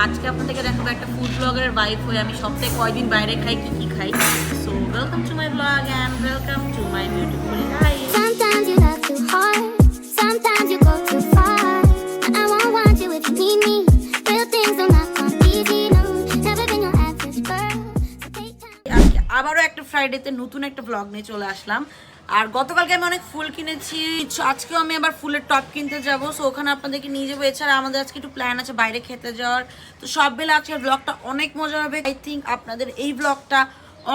আজকে আপনাদেরকে দেখাবো একটা ফুড ব্লগারের ওয়াইফ হয়ে আমি সপ্তাহে কয়দিন বাইরে খাই কি খাই। So welcome to my blog and welcome to my beautiful life. Sometimes you love too hard, sometimes you go too far. I won't want you if you need me. Real things don't knock on easy, no. Never been your average girl, so take time. আজকে আবারও একটা ফ্রাইডেতে নতুন একটা blog নিয়ে চলে আসলাম। আর গতকালকে আমি অনেক ফুল কিনেছি, আজকেও আমি আবার ফুলের টপ কিনতে যাবো। সো ওখানে আপনাদেরকে নিয়ে যাবো। এছাড়া আমাদের আজকে একটু প্ল্যান আছে বাইরে খেতে যাওয়ার। তো সব মিলে আজকের ব্লগটা অনেক মজা হবে। আই থিঙ্ক আপনাদের এই ব্লগটা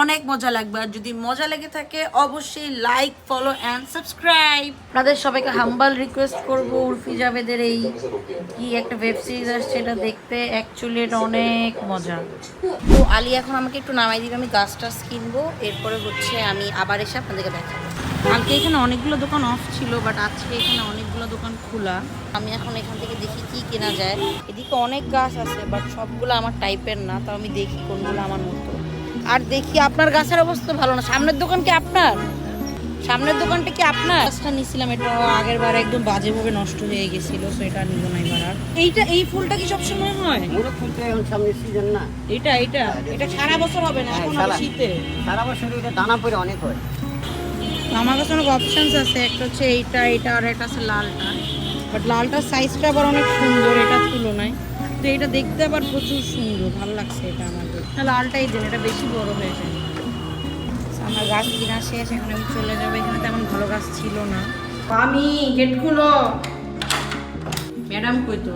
অনেক মজা লাগবে। আর যদি মজা লেগে থাকে অবশ্যই লাইক, ফলো অ্যান্ড সাবস্ক্রাইব। আপনাদের সবাইকে হাম্বাল রিকোয়েস্ট করবো উর্ফি জাভেদের এই কি একটা ওয়েব সিরিজ আসছে, এটা দেখতে অ্যাকচুয়ালি এটা অনেক মজা। তো আলী এখন আমাকে একটু নামাই দিবে, আমি গাছ টাছ কিনবো, এরপরে হচ্ছে আমি আবার এসে আপনাদেরকে দেখাবো। কালকে এখানে অনেকগুলো দোকান অফ ছিল, বাট আজকে এখানে অনেকগুলো দোকান খোলা। আমি এখন এখান থেকে দেখি কি কেনা যায়। এদিকে অনেক গাছ আছে, বাট সবগুলো আমার টাইপের না, তো আমি দেখি কোনগুলো আমার মতো। আর দেখি আপনার গাছের অবস্থা ভালো না। সামনের দোকান কি আপনার? সামনের দোকানটা কি আপনার? গাছটা নিছিলাম, এটা আগের বার একদম বাজেভাবে নষ্ট হয়ে গেছিল, তো এটা নিব না এবার। আর এই ফুলটা কি সবসময় হয়? মোরগ ফুলটা এখন সামনে সিজন না, এটা সারা বছর হবে না, এখন হবে শীতে। সারা বছর এটা দানা পরে অনেক হয়। আমার কাছে অনেক অপশনস আছে, একটা হচ্ছে এইটা আর একটা আছে লালটা। বাট লালটার সাইজটা আবার অনেক সুন্দর এটার তুলনায়। তো এটা দেখতে আবার প্রচুর সুন্দর, ভালো লাগছে এটা আমাদের। লালটাই দেন, এটা বেশি বড় হয়ে যায়। আমার গাছ কিনা শেষ, এখন আমি চলে যাবো। এখানে তেমন ভালো গাছ ছিল না। আমি গেট খুলো। ম্যাডাম কই তো?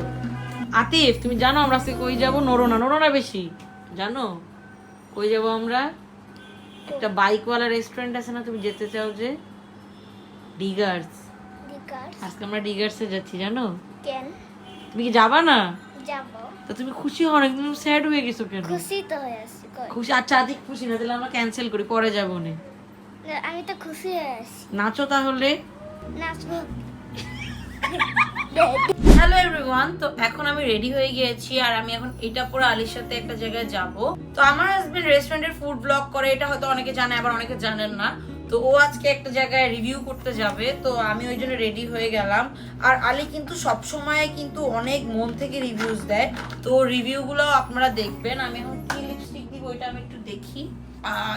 আতিফ, তুমি জানো আমরা আজকে কই যাবো? নরোনা বেশি জানো কই যাবো আমরা? একটা বাইকওয়ালা রেস্টুরেন্ট আছে না, তুমি যেতে চাও যে? ডিগার্স। আজকে আমরা ডিগার্সে যাচ্ছি, জানো? কেন তুমি কি যাবা না? যাব? তো তুমি খুশি হও না, তুমি স্যাড হয়ে গেছো কেন? খুশি তো হয়ে আছি। খুশি? আচ্ছা আদিক খুশি না, তাহলে আমরা ক্যান্সেল করি, পরে যাবো না। আমি তো খুশি হয়ে আছি। নাচো তাহলে। নাচবো। হ্যালো এভরিওয়ান, তো এখন আমি রেডি হয়ে গিয়েছি আর আমি এখন এটা পরে আলীর সাথে একটা জায়গায় যাব। তো আমার হাজবেন্ড রেস্টুরেন্টের ফুড ব্লগ করে, এটা হয়তো অনেকে জানে আবার অনেকে জানেন না। তো ও আজকে একটা জায়গায় রিভিউ করতে যাবে, তো আমি ওই জন্য রেডি হয়ে গেলাম। আর আলী কিন্তু সব সময় কিন্তু অনেক মন থেকে রিভিউজ দেয়, তো রিভিউগুলো আপনারা দেখবেন। আমি এখন কি লিপস্টিক দিব ওইটা আমি একটু দেখি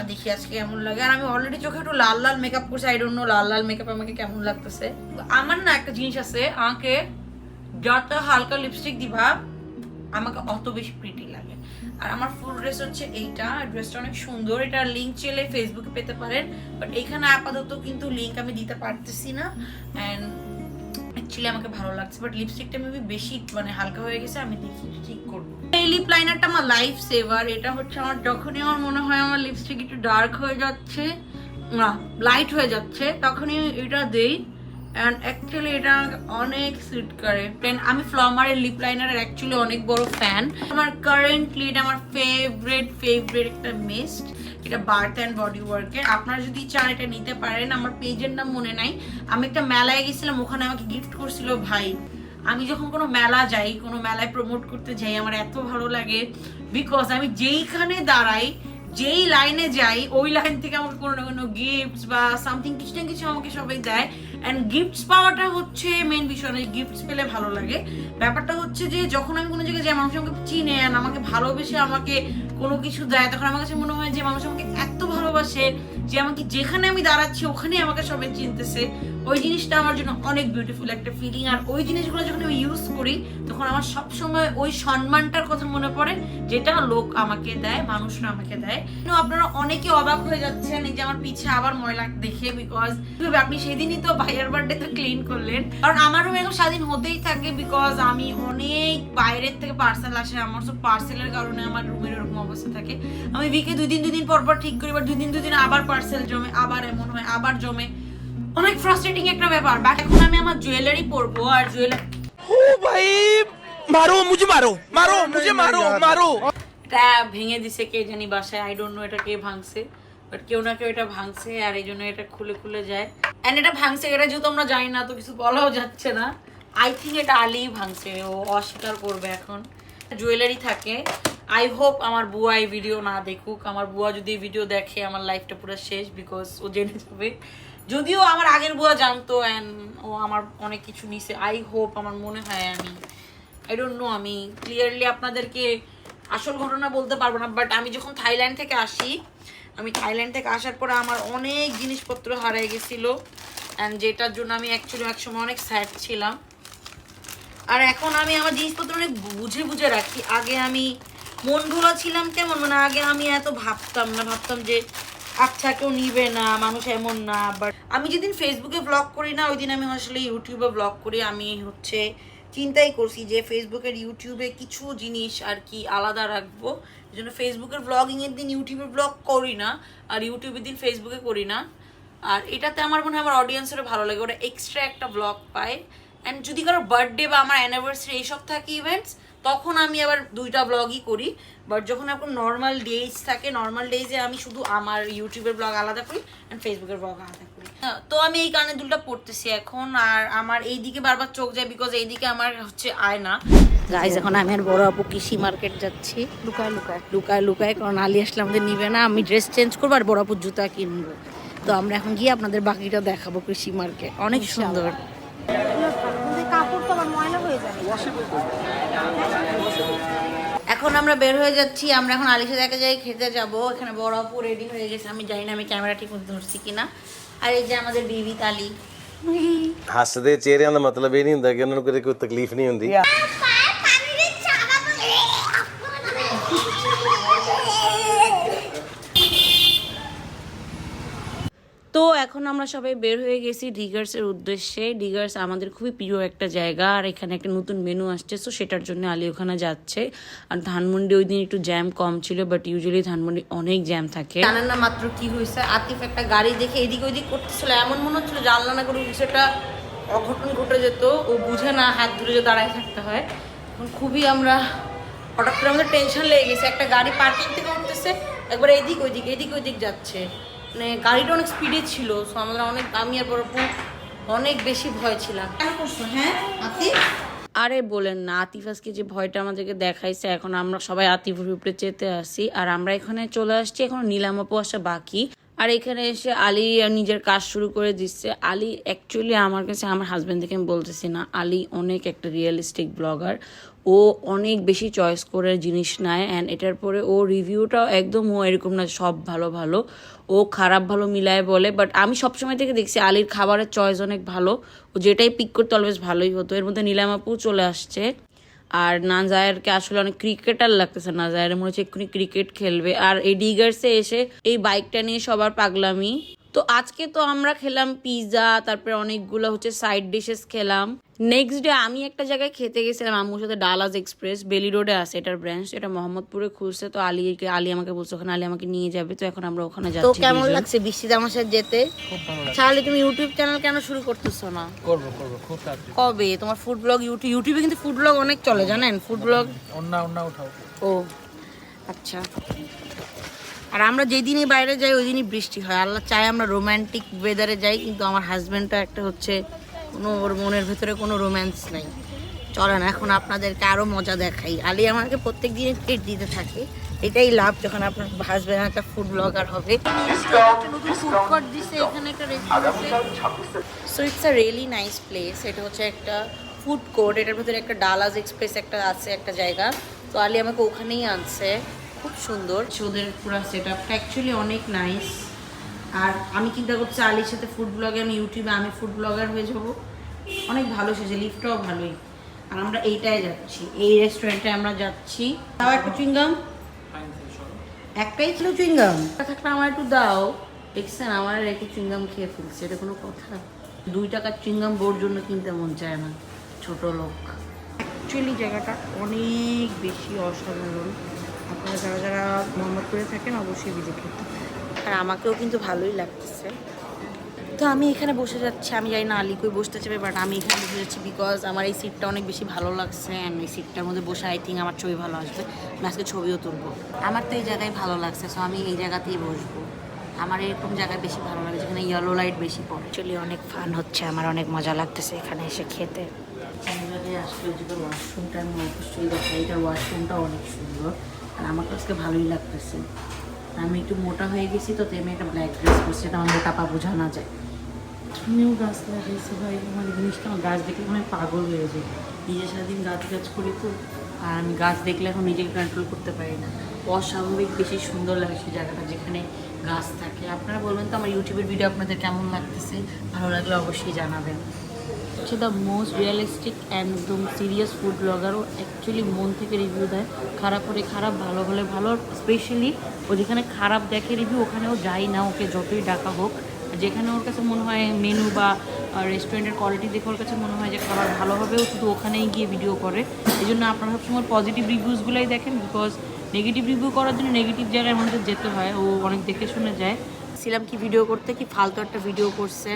দেখি আজকে কেমন লাগে। আর আমি অলরেডি চোখে একটু লাল লাল মেকআপ করছি, I don't know Lal makeup আমাকে কেমন লাগতেছে। আমার না একটা জিনিস আছে, আমাকে যত হালকা লিপস্টিক দিবা আমাকে অত বেশি প্রিটি লাগে। আর আমার ফুল ড্রেস হচ্ছে এইটা, ড্রেসটা অনেক সুন্দর। এটার লিঙ্ক চাইলে ফেসবুকে পেতে পারেন, বাট এখানে আপাতত কিন্তু লিঙ্ক আমি দিতে পারতেছি না। অ্যান্ড অ্যাকচুয়ালি আমাকে ভালো লাগছে, বাট লিপস্টিকটা মেবি বেশি মানে হালকা হয়ে গেছে, আমি দেখি ঠিক করবো। এই লিপ লাইনারটা আমার লাইফ সেভার। এটা হচ্ছে আমার যখনই আমার মনে হয় আমার লিপস্টিক একটু ডার্ক হয়ে যাচ্ছে, না লাইট হয়ে যাচ্ছে, তখনই এটা দেই। অ্যান্ড অ্যাকচুয়ালি এটা আমাকে অনেক সুইট করে। আমি ফ্লমারের লিপ লাইনারের অ্যাকচুয়ালি অনেক বড় ফ্যান। আমার কারেন্টলি এটা আমার ফেভারিট একটা মিস্ট, এটা বার্থ অ্যান্ড বডি ওয়ার্কের। আপনারা যদি চান এটা নিতে পারেন। আমার পেজের নাম মনে নাই, আমি একটা মেলায় গেছিলাম, ওখানে আমাকে গিফট করছিল ভাই। আমি যখন কোনো মেলা যাই, কোনো মেলায় প্রমোট করতে যাই, আমার এত ভালো লাগে, বিকজ আমি যেইখানে দাঁড়াই, যেই লাইনে যাই, ওই লাইন থেকে আমাকে কোনো না কোনো গিফটস বা সামথিং কিছু না কিছু আমাকে সবাই দেয়। অ্যান্ড গিফটস পাওয়াটা হচ্ছে মেন বিষয় না, গিফটস পেলে ভালো লাগে। ব্যাপারটা হচ্ছে যে যখন আমি কোনো জায়গায় যাই, মানুষ আমাকে চিনে আর আমাকে ভালোবেসে আমাকে কোনো কিছু দেয়, তখন আমার কাছে মনে হয় যে মানুষ আমাকে এত ভালোবাসে যে আমাকে যেখানে আমি দাঁড়াচ্ছি ওখানেই আমাকে সবাই চিনতেছে। ওই জিনিসটা আমার জন্য অনেক বিউটিফুল একটা ফিলিং। আর ওই জিনিসগুলো যখন আমি ইউজ করি, তখন আমার সবসময় ওই সম্মানটার কথা মনে পড়ে যেটা লোক আমাকে দেয়, মানুষরা আমাকে দেয়। আপনারা অনেকে অবাক হয়ে যাচ্ছেন এই যে আমার পিছে আবার ময়লা দেখে, বিকজ আপনি সেদিনই তো ভাইয়ার বার্থডে তো ক্লিন করলেন। কারণ আমার রুমে এখন স্বাধীন হতেই থাকে, বিকজ আমি অনেক বাইরের থেকে পার্সেল আসে, আমার সব পার্সেলের কারণে আমার রুমের এরকম অবস্থা থাকে। আমি উইকে দুদিন পর ঠিক করি, এবার দুদিন আবার পার্সেল জমে, আবার এমন হয় আবার জমে, অনেক ফ্রাস্ট্রেটিং একটা ব্যাপার। বাট এখন আমি আমার জুয়েলারি পরবো। আর জুয়েলারি भाई मारो मुझे मारो এটা ভেঙে দিছে কে জানি বাসায়, আই ডোন্ট নো এটা কে ভাঙছে, বাট কেউ না কেউ এটা ভাঙছে। আর এই জন্য এটা খুলে যায়। এন্ড এটা ভাঙছে, এটা যেহেতু আমরা জানি না, তো কিছু বলাও যাচ্ছে না। আই থিঙ্ক এটা আলী ভাঙছে, ও অস্বীকার করবে এখন। জুয়েলারি থাকে। আই হোপ আমার বুয়া এই ভিডিও না দেখুক। আমার বুয়া যদি এই ভিডিও দেখে আমার লাইফটা পুরো শেষ, বিকজ ও জেনে যাবে। যদিও আমার আগের বুয়া জানতো, অ্যান্ড ও আমার অনেক কিছু নিছে। আই হোপ, আমার মনে হয় আমি আই ডোন্ট নো, আমি ক্লিয়ারলি আপনাদেরকে আসল ঘটনা বলতে পারবো না, বাট আমি যখন থাইল্যান্ড থেকে আসি, আমি থাইল্যান্ড থেকে আসার পরে আমার অনেক জিনিসপত্র হারিয়ে গেছিলো, অ্যান্ড যেটার জন্য আমি অ্যাকচুয়ালি একসময় অনেক স্যাড ছিলাম। আর এখন আমি আমার জিনিসপত্র অনেক বুঝে বুঝে রাখি। আগে আমি মন ভোলা ছিলাম কেমন, মানে আগে আমি এত ভাবতাম যে আচ্ছা কেউ নিবে না, মানুষ এমন না। বাট আমি যেদিন ফেসবুকে ব্লগ করি না, ওই দিন আমি আসলে ইউটিউবে ব্লগ করি। আমি চিন্তাই করছি যে ফেসবুকের ইউটিউবে কিছু জিনিস আর কি আলাদা রাখবো, এই জন্য ফেসবুকের ব্লগিংয়ের দিন ইউটিউবে ব্লগ করি না, আর ইউটিউবের দিন ফেসবুকে করি না। আর এটাতে আমার মনে হয় আমার অডিয়েন্সেরও ভালো লাগে, ওরা এক্সট্রা একটা ব্লগ পায়। অ্যান্ড যদি কারো বার্থডে বা আমার অ্যানিভার্সারি এইসব থাকে ইভেন্টস, তখন আমি আবার 2টা ব্লগই করি। বাট যখন এখন নর্মাল ডেজ থাকে, নর্মাল ডেজে আমি শুধু আমার ইউটিউবের ব্লগ আলাদা করি অ্যান্ড ফেসবুকের ব্লগ আলাদা করি। তো আমি এই কানের দুলটা পড়তেছি এখন, আর আমার এইদিকে বারবার চোখ যায় বিকজ এইদিকে আমার আয়না। গাইজ এখন আমি আর বড় আপু কৃষি মার্কেট যাচ্ছি লুকায়, কারণ আলী আসলে আমাদের নিবে না। আমি ড্রেস চেঞ্জ করবো আর বড় আপুর জুতা কিনবো। তো আমরা এখন গিয়ে আপনাদের বাকিটা দেখাবো। কৃষি মার্কেট অনেক সুন্দর। এখন আমরা বের হয়ে যাচ্ছি, আমরা এখন আলির সাথে এক জায়গায় খেতে যাবো। এখানে বড় আপু রেডি হয়ে গেছে, আমি জানি না আমি ক্যামেরা ঠিক মতো ধরছি কিনা। আর এই যে আমাদের বিবি তালি। ਹੱਸਦੇ ਚਿਹਰਿਆਂ ਦਾ ਮਤਲਬ ਇਹ ਨਹੀਂ ਹੁੰਦਾ ਕਿ ਉਹਨਾਂ ਨੂੰ ਕਦੇ ਕੋਈ ਤਕਲੀਫ ਨਹੀਂ ਹੁੰਦੀ। তো এখন আমরা সবাই বের হয়ে গেছি ডিগার্সের উদ্দেশ্যে। ডিগার্স আমাদের খুবই প্রিয় একটা জায়গা, আর এখানে একটা নতুন মেনু আসছে, তো সেটার জন্য আলী ওখানে যাচ্ছে। আর ধানমন্ডি ওই দিন একটু জ্যাম কম ছিল, বাট ইউজুয়ালি ধানমন্ডি অনেক জ্যাম থাকে। জানেন না মাত্র কি হয়েছে, আতিফ একটা গাড়ি দেখে এদিক ওইদিক করতেছিল, এমন মনে হচ্ছিল জানলা না করে সেটা অঘটন ঘটে যেত। ও বুঝে না, হাত ধরে যে দাঁড়ায় থাকতে হয়। এখন খুবই আমরা হঠাৎ করে আমাদের টেনশন লেগে গেছে, একটা গাড়ি পার্কিং থেকে উঠতেছে, একবার এদিক ওইদিক যাচ্ছে, মানে গাড়িটা অনেক স্পিডে ছিল। সো আমরা আমি আর বড় অনেক বেশি ভয় ছিলাম। কেন করছো? হ্যাঁ আতিফ, আরে বলেন না, আতিফ আজকে যে ভয়টা আমাদেরকে দেখাইছে, এখন আমরা সবাই আতিফের উপরে চেতে আসি। আর আমরা এখানে চলে আসছি, এখন নিলাম আপু আসা বাকি। আর এখানে এসে আলী নিজের কাজ শুরু করে দিচ্ছে। আলী অ্যাকচুয়ালি আমার কাছে, আমার হাজব্যান্ড থেকে আমি বলতেছি না, আলী অনেক একটা রিয়েলিস্টিক ব্লগার। ও অনেক বেশি চয়েস করে জিনিস নেয়, অ্যান্ড এটার পরে ও রিভিউটাও একদম ও এরকম না সব ভালো, ও খারাপ ভালো মিলায় বলে। বাট আমি সবসময় থেকে দেখছি আলীর খাবারের চয়েস অনেক ভালো, ও যেটাই পিক করতে অলওয়েজ ভালোই হতো। এর মধ্যে নিলাম আপু চলে আসছে। আর নাজায়েরকে আসলে অনেক ক্রিকেটার লাগতেছে, নাজায়ের মনে হচ্ছে এক্ষুনি ক্রিকেট খেলবে। আর এই ডিগার্সে এসে এই বাইকটা নিয়ে সবার পাগলামি। তো আজকে তো আমরা খেলাম পিৎজা, তারপরে অনেকগুলো সাইড ডিশেস খেলাম। নেক্সট ডে আমি একটা জায়গায় খেতে গেছিলাম আম্মুর সাথে, ডালাস এক্সপ্রেস, বেলি রোডে আছে এটার ব্রাঞ্চ, এটা মোহাম্মদপুরে খুলছে। তো আলী আমাকে বলছে ওখানে আলী আমাকে নিয়ে যাবে, তো এখন আমরা ওখানে যাচ্ছি। তো কেমন লাগছে বৃষ্টিতে আমার সাথে যেতে? তাহলে তুমি ইউটিউব চ্যানেল কেন শুরু করতেছো না? করবো খুব তাড়াতাড়ি। কবে তোমার ফুড ব্লগ? ইউটিউবে কিন্তু ফুড ব্লগ অনেক চলে, জানেন? ফুড ব্লগ অন্য উঠাও। ও আচ্ছা। আর আমরা যেদিনই বাইরে যাই ওই দিনই বৃষ্টি হয়। আল্লাহ চাই আমরা রোম্যান্টিক ওয়েদারে যাই, কিন্তু আমার হাজব্যান্ডটা একটা কোনো ওর মনের ভেতরে কোনো রোম্যান্স নাই। চলেন এখন আপনাদেরকে আরও মজা দেখাই। আলী আমাকে প্রত্যেক দিন ট্রিট দিতে থাকে, এটাই লাভ যখন আপনার হাজব্যান্ড একটা ফুড ব্লগার হবে। নতুন ফুড কোর্ট দিছে এখানে, একটা so it's a really nice place. এটা একটা ফুড কোর্ট, এটার ভেতরে একটা ডালাস এক্সপ্রেস একটা আছে একটা জায়গা। তো আলী আমাকে ওখানেই আনছে, খুব সুন্দর। ওদের পুরো সেট আপটা অ্যাকচুয়ালি অনেক নাইস। আর আমি চিন্তা করছি আলীর সাথে ফুড ব্লগে, আমি ইউটিউবে আমি ফুড ব্লগার হয়ে যাবো। অনেক ভালো সেজে, লিফটটাও ভালোই। আর আমরা এইটাই যাচ্ছি, এই রেস্টুরেন্টে আমরা যাচ্ছি। দাও একটা চুইংগাম, একটাই ছিল চুইংগাম, থাকলে আমার একটু দাও। দেখছেন আমার একটু চুইংগাম খেয়ে ফেলছে, এটা কোনো কথা? 2 টাকার চুইংগাম বোর জন্য কিনতে মন চায় না, ছোট লোক। অ্যাকচুয়ালি জায়গাটা অনেক বেশি অসাধারণ। আপনারা যারা মোহাম্মদপুরে থাকেন অবশ্যই ভিজিট করতে পারেন। আর আমাকেও কিন্তু ভালোই লাগতেছে। তো আমি এখানে বসে যাচ্ছি, আমি জানি না আলী কই বসতে চাবে, বাট আমি এখানে বসে যাচ্ছি বিকজ আমার এই সিটটা অনেক বেশি ভালো লাগছে। অ্যান্ড এই সিটটার মধ্যে বসে আই থিঙ্ক আমার ছবি ভালো আসবে, আমি আজকে ছবিও তুলবো। আমার তো এই জায়গায় ভালো লাগছে, সো আমি এই জায়গাতেই বসবো। আমার এরকম জায়গায় বেশি ভালো লাগে যেখানে ইয়েলো লাইট বেশি পড়ে। অ্যাকচুয়ালি অনেক ফান হচ্ছে, আমার অনেক মজা লাগতেছে এখানে এসে খেতে। এই জায়গায় আসলে যেটা ওয়াশরুমটা আমি অবশ্যই দেখাই, এটার ওয়াশরুমটা অনেক সুন্দর। আর আমার তো আজকে ভালোই লাগতেছে। আমি একটু মোটা হয়ে গেছি, তো আমি একটা ব্ল্যাক ড্রেস পরছি, এটা আমার মোটা পা বোঝা না যায়। আমিও গাছ লাগাইছি ভাই, আমার জিনিসটা আমার গাছ দেখে মনে পাগল হয়ে যায়। নিজে সারাদিন গাছ করি তো, আর আমি গাছ দেখলে এখন নিজেকে কন্ট্রোল করতে পারি না। অস্বাভাবিক বেশি সুন্দর লাগে সেই জায়গাটা যেখানে গাছ থাকে। আপনারা বলবেন তো আমার ইউটিউবের ভিডিও আপনাদের কেমন লাগতেছে, ভালো লাগলে অবশ্যই জানাবেন। হচ্ছে দ্য মোস্ট রিয়েলিস্টিক অ্যান্ড একদম সিরিয়াস ফুড ব্লগারও অ্যাকচুয়ালি মন থেকে রিভিউ দেয়, খারাপ হলে খারাপ, ভালো হলে ভালো। স্পেশালি ও যেখানে খারাপ দেখে রিভিউ ওখানেও যাই না, ওকে যতই ডাকা হোক। যেখানে ওর কাছে মনে হয় মেনু বা রেস্টুরেন্টের কোয়ালিটি দেখে ওর কাছে মনে হয় যে খাবার ভালো হবে, ও শুধু ওখানেই গিয়ে ভিডিও করে। এই জন্য আপনারা সবসময় পজিটিভ রিভিউসগুলোই দেখেন, বিকজ নেগেটিভ রিভিউ করার জন্য নেগেটিভ জায়গায় আমাদের যেতে হয়। ও অনেক দেখে শুনে যায়। ছিলাম কি ভিডিও করতে, কি ফালতু একটা ভিডিও করছে,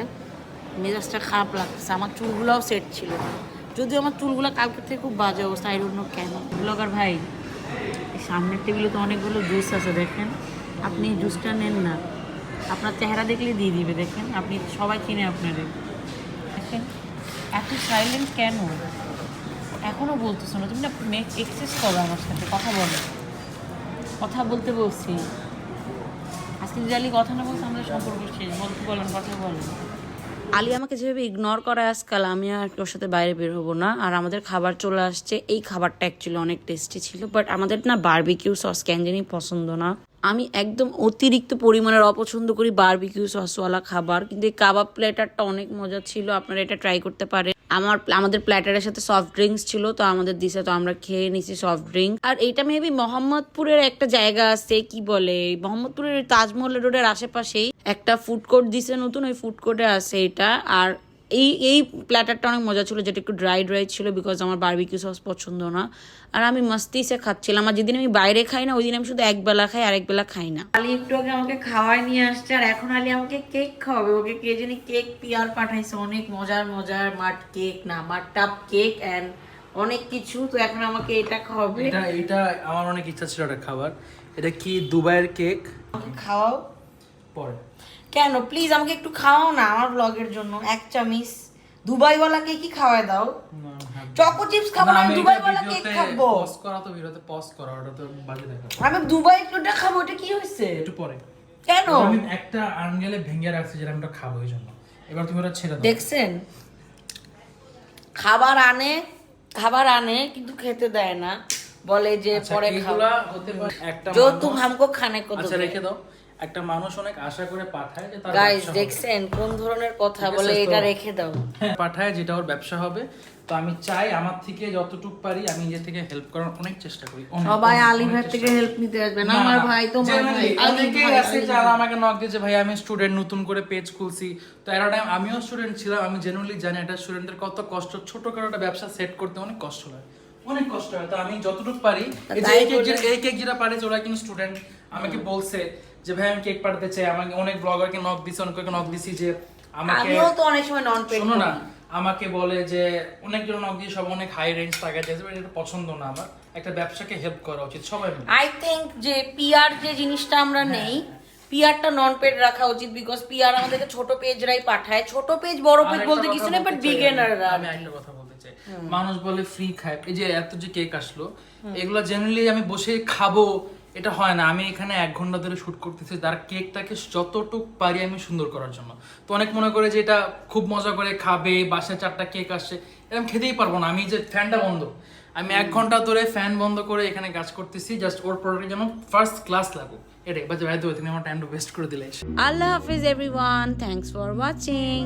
মেজাজটা খারাপ লাগতেছে। আমার চুলগুলোও সেট ছিল না, যদিও আমার চুলগুলো কালকের থেকে খুব বাজে অবস্থা, আই ডোন্ট নো কেন। ব্লগার ভাই, এই সামনের টেবিলে তো অনেকগুলো জুস আছে, দেখেন আপনি জুসটা নেন না, আপনার চেহারা দেখলে দিয়ে দিবে। দেখেন আপনি সবাই চিনে আপনারে, দেখেন এত সাইলেন্ট কেন? এখনও বলতেছো না তুমি? না এক্সেস করো আমার সাথে, কথা বলতে বলছি। আজকে যদি আলি কথা না বলছে আমাদের সম্পর্ক শেষ। বলেন, কথা বলেন। আলী আমাকে যেভাবে ইগনোর করে আজকাল, আমি আর ওর সাথে বাইরে বের হবো না। আর আমাদের খাবার চলে আসছে। এই খাবারটা অ্যাকচুয়ালি অনেক টেস্টি ছিল, বাট আমাদের না বারবিকিউ সস কেন জানি পছন্দ না। আমি একদম অতিরিক্ত পরিমাণের অপছন্দ করি বারবিকিউ সসওয়ালা খাবার, কিন্তু এই কাবাব প্ল্যাটারটা অনেক মজা ছিল, আপনারা এটা ট্রাই করতে পারেন। আমাদের প্ল্যাটারের সাথে সফট ড্রিঙ্কস ছিল, তো আমাদের দিছে, তো আমরা খেয়ে নিছি সফট ড্রিঙ্ক। আর এইটা মেবি মোহাম্মদপুরের একটা জায়গা আছে, কি বলে, মোহাম্মদপুরের তাজমহল রোডের আশেপাশেই একটা ফুড কোর্ট দিছে নতুন, ওই ফুড কোর্টে আছে এটা। আর এই প্ল্যাটারটা অনেক মজা ছিল, যেটা একটু ড্রাই ছিল, বিকজ আমার বারবিকিউ সস পছন্দ না। আর আমি মাস্তি সে খাচ্ছিলাম। আর যেদিন আমি বাইরে খাই না, ওই দিন আমি শুধু একবেলা খাই, আর একবেলা খাই না। আলী একটু আগে আমাকে খাওয়াই নিয়ে আসছে, আর এখন আলী আমাকে কেক খাওয়াবে। ওকে কে জানি কেক পিয়ার পাঠাইছে, অনেক মজার মাট কেক না, মাট টাপ কেক অ্যান্ড অনেক কিছু। তো এখন আমাকে এটা খাওয়াবে। এটা আমার অনেক ইচ্ছা ছিল এটা খাবার। এটা কি দুবাইয়ের কেক? আমাকে খাওয়াও পরে। কেন প্লিজ আমাকে একটু খাওয়াও না আমার ব্লগের জন্য। এক চামিচ দুবাইওয়ালা কেকই খাওয়াই দাও। চকো চিপস খাবো না, দুবাইওয়ালা কেক খাবো। পজ করা তো ভিডিওতে পজ করা, ওটা তো বাজে দেখাবো। আমি দুবাই ওটা খাবো, ওটা কি হয়েছে? একটু পরে। কেন? আমি একটা আঙ্গেলে ভেঙে রাখছি যেটা আমি ওটা খাবো এই জন্য। এবার তুমি ওটা ছেড়ে দাও। দেখছেন, খাবার আনে কিন্তু খেতে দেয় না, বলে যে পরে খাবো। এগুলা হতে পারে একটা जो तुम हमको खाने को আচ্ছা दो। রেখে দাও। একটা মানুষ অনেক আশা করে পাঠায় যে তার গাইস ব্যবসা হবে। দেখছেন কোন ধরনের কথা বলে, দেখেছিস তো? এটা রেখে দাও। পাঠায় যেটা ওর ব্যবসা হবে। তো আমি চাই আমার থেকে যতটুকু পারি আমি নিজে থেকে হেল্প করার অনেক চেষ্টা করি। সবাই আলী ভাই থেকে হেল্প নিতে আসবে না, আমার ভাই তোমার ভাই। অনেকেই আছে যারা আমাকে নক দিয়েছে, ভাই আমি স্টুডেন্ট, নতুন করে পেজ খুলছি। তো এর টাইম আমিও স্টুডেন্ট ছিলাম, আমি জেনুইনলি জানি এটা স্টুডেন্টদের কত কষ্ট, ছোটখাটো একটা ব্যবসা সেট করতে অনেক কষ্ট হয়, অনেক কষ্ট হয়। তো আমি যতটুকু পারি, এই কেক যেটা পারে ওরা কিন্তু স্টুডেন্ট আমাকে বলছে যে ভাই আমি কেক পাঠাতে চাই। আমাকে অনেক ব্লগারকে নক দিছি, অনেককে নক দিছি যে আমাকে, আমিও তো অনেক সময় নন পেড। শোনো না, আমাকে বলে যে অনেকজন নক দিয়ে সব অনেক হাই রেঞ্জ টাকা চাইছে, এটা পছন্দ না আমার। একটা ব্যবসাকে হেল্প করা উচিত সবাই মিলে। আই থিংক যে পিআর যে জিনিসটা আমরা নেই, পিআরটা নন পেড রাখা উচিত, বিকজ পিআর আমাদেরকে ছোট পেজরাই পাঠায়। ছোট পেজ বড় পেজ বলতে কিছু নেই, বাট বিগিনাররা। আমি একটা কথা বলতে চাই, মানুষ বলে ফ্রি খায়। এই যে এত যে কেক আসলো, এগুলো জেনারেলি আমি বসে খাবো এটা হয় না। আমি এখানে 1 ঘন্টা ধরে শুট করতেছি, তার কেকটাকে যতটুক পারি আমি সুন্দর করার জন্য। তো অনেক মনে করে যে এটা খুব মজা করে খাবে, বাসায় 4টা কেক আসছে, এটা আমি খেতেই পারবো না। আমি যে ফ্যানটা বন্ধ, আমি 1 ঘন্টা ধরে ফ্যান বন্ধ করে এখানে কাজ করতেছি, জাস্ট ওর প্রোডাক্টের জন্য ফার্স্ট ক্লাস লাগুক এটাই। বাট ভাই তুমি আমার টাইমটা ওয়েস্ট করে দিলে। আল্লাহ হাফিজ এভরিওয়ান, থ্যাঙ্কস ফর ওয়াচিং।